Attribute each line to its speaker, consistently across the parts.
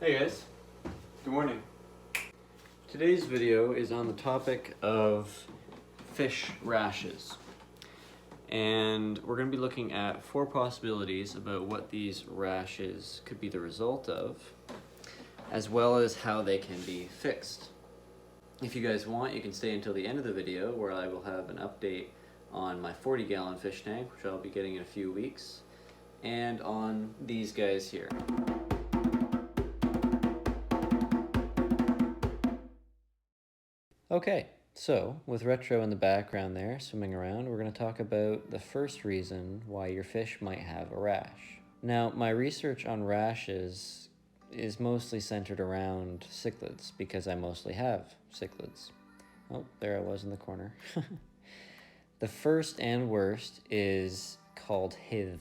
Speaker 1: Hey guys, good morning. Today's video is on the topic of fish rashes. And we're going to be looking at 4 possibilities about what these rashes could be the result of, as well as how they can be fixed. If you guys want, you can stay until the end of the video where I will have an update on my 40-gallon fish tank, which I'll be getting in a few weeks, and on these guys here. Okay, so with Retro in the background there, swimming around, we're going to talk about the first reason why your fish might have a rash. Now, my research on rashes is mostly centered around cichlids because I mostly have cichlids. Oh, there I was in the corner. The first and worst is called hithe,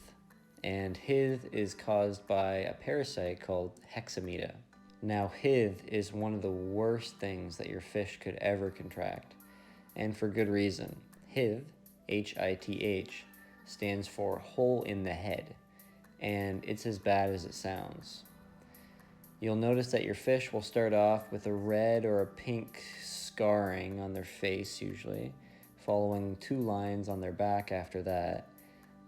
Speaker 1: and hithe is caused by a parasite called hexamida. Now, hithe is one of the worst things that your fish could ever contract, and for good reason. Hithe, H-I-T-H, stands for hole in the head, and it's as bad as it sounds. You'll notice that your fish will start off with a red or a pink scarring on their face usually, following 2 lines on their back after that,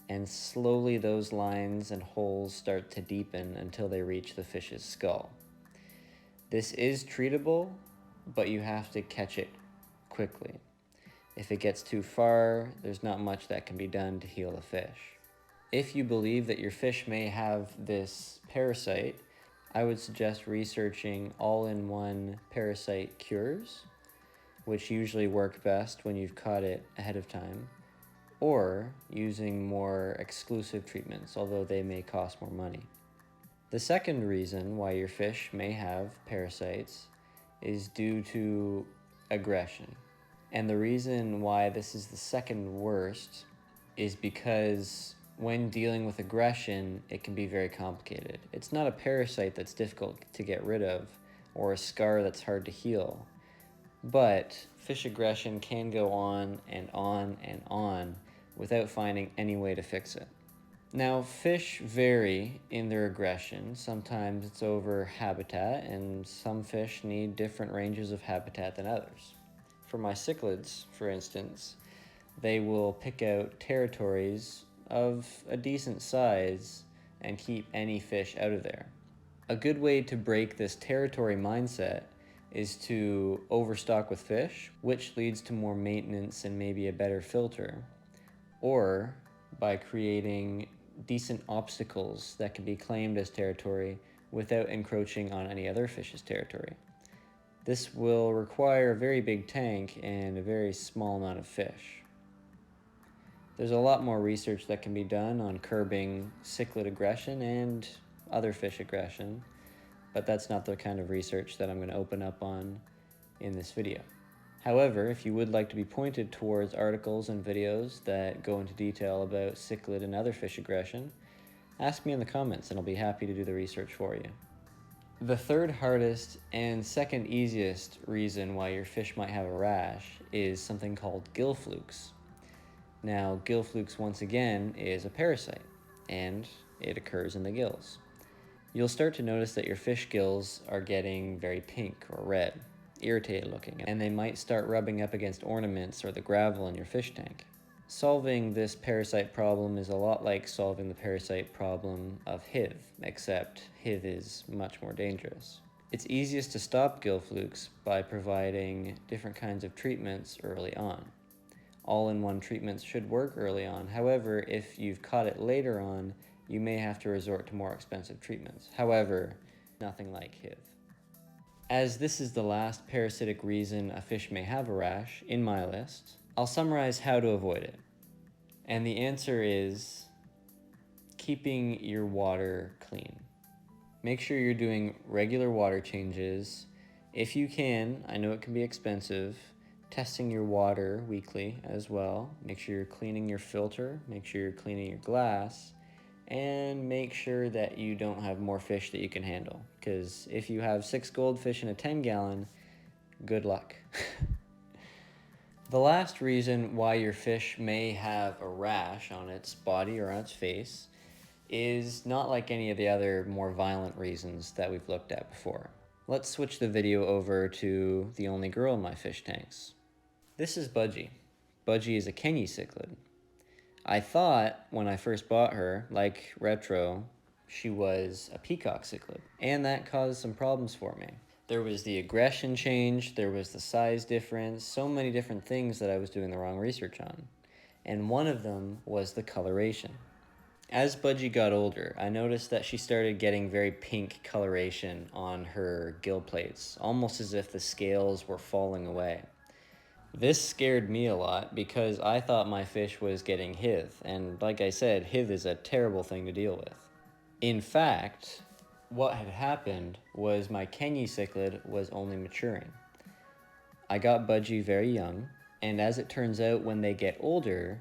Speaker 1: and slowly those lines and holes start to deepen until they reach the fish's skull. This is treatable, but you have to catch it quickly. If it gets too far, there's not much that can be done to heal the fish. If you believe that your fish may have this parasite, I would suggest researching all-in-one parasite cures, which usually work best when you've caught it ahead of time, or using more exclusive treatments, although they may cost more money. The second reason why your fish may have parasites is due to aggression. And the reason why this is the second worst is because when dealing with aggression, it can be very complicated. It's not a parasite that's difficult to get rid of or a scar that's hard to heal, but fish aggression can go on and on and on without finding any way to fix it. Now, fish vary in their aggression. Sometimes it's over habitat, and some fish need different ranges of habitat than others. For my cichlids, for instance, they will pick out territories of a decent size and keep any fish out of there. A good way to break this territory mindset is to overstock with fish, which leads to more maintenance and maybe a better filter, or by creating decent obstacles that can be claimed as territory without encroaching on any other fish's territory. This will require a very big tank and a very small amount of fish. There's a lot more research that can be done on curbing cichlid aggression and other fish aggression, but that's not the kind of research that I'm going to open up on in this video. However, if you would like to be pointed towards articles and videos that go into detail about cichlid and other fish aggression, ask me in the comments and I'll be happy to do the research for you. The third hardest and second easiest reason why your fish might have a rash is something called gill flukes. Now, gill flukes, once again, is a parasite, and it occurs in the gills. You'll start to notice that your fish gills are getting very pink or red, irritated looking, and they might start rubbing up against ornaments or the gravel in your fish tank. Solving this parasite problem is a lot like solving the parasite problem of hithe, except hithe is much more dangerous. It's easiest to stop gill flukes by providing different kinds of treatments early on. All-in-one treatments should work early on. However, if you've caught it later on, you may have to resort to more expensive treatments. However, nothing like hithe. As this is the last parasitic reason a fish may have a rash in my list, I'll summarize how to avoid it. And the answer is keeping your water clean. Make sure you're doing regular water changes. If you can, I know it can be expensive, testing your water weekly as well. Make sure you're cleaning your filter, make sure you're cleaning your glass, and make sure that you don't have more fish that you can handle. Because if you have 6 goldfish in a 10-gallon, good luck. The last reason why your fish may have a rash on its body or on its face is not like any of the other more violent reasons that we've looked at before. Let's switch the video over to the only girl in my fish tanks. This is Budgie. Budgie is a Kenyi cichlid. I thought when I first bought her, like Retro, she was a peacock cichlid, and that caused some problems for me. There was the aggression change, there was the size difference, so many different things that I was doing the wrong research on. And one of them was the coloration. As Budgie got older, I noticed that she started getting very pink coloration on her gill plates, almost as if the scales were falling away. This scared me a lot because I thought my fish was getting HIV, and like I said, HIV is a terrible thing to deal with. In fact, what had happened was my Kenyi cichlid was only maturing. I got Budgie very young, and as it turns out, when they get older,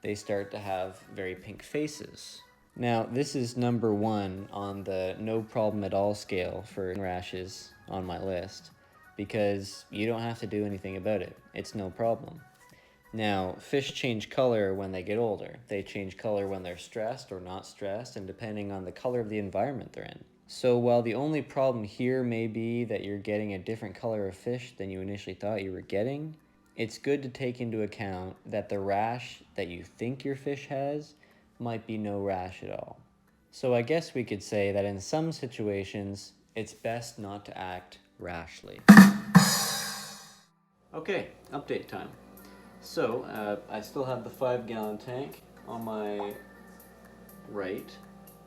Speaker 1: they start to have very pink faces. Now, this is number 1 on the no problem at all scale for rashes on my list, because you don't have to do anything about it. It's no problem. Now, fish change color when they get older. They change color when they're stressed or not stressed, and depending on the color of the environment they're in. So while the only problem here may be that you're getting a different color of fish than you initially thought you were getting, it's good to take into account that the rash that you think your fish has might be no rash at all. So I guess we could say that in some situations, it's best not to act rashly. Okay, update time. So, I still have the 5-gallon tank on my right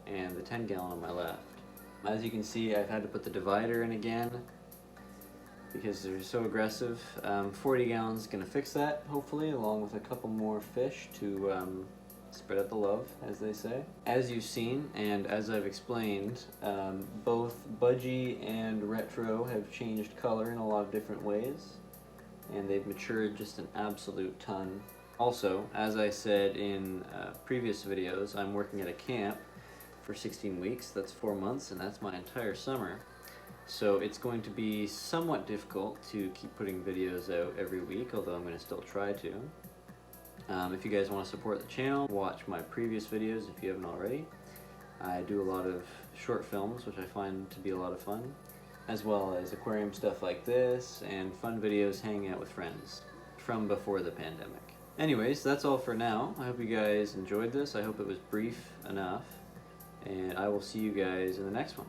Speaker 1: and the 10-gallon on my left. As you can see, I've had to put the divider in again because they're so aggressive. 40 gallons is going to fix that, hopefully, along with a couple more fish to spread out the love, as they say. As you've seen, and as I've explained, both Budgie and Retro have changed color in a lot of different ways, and they've matured just an absolute ton. Also, as I said in previous videos, I'm working at a camp for 16 weeks, that's 4 months, and that's my entire summer. So it's going to be somewhat difficult to keep putting videos out every week, although I'm going to still try to. If you guys want to support the channel, watch my previous videos if you haven't already. I do a lot of short films, which I find to be a lot of fun, as well as aquarium stuff like this, and fun videos hanging out with friends from before the pandemic. Anyways, that's all for now. I hope you guys enjoyed this. I hope it was brief enough, and I will see you guys in the next one.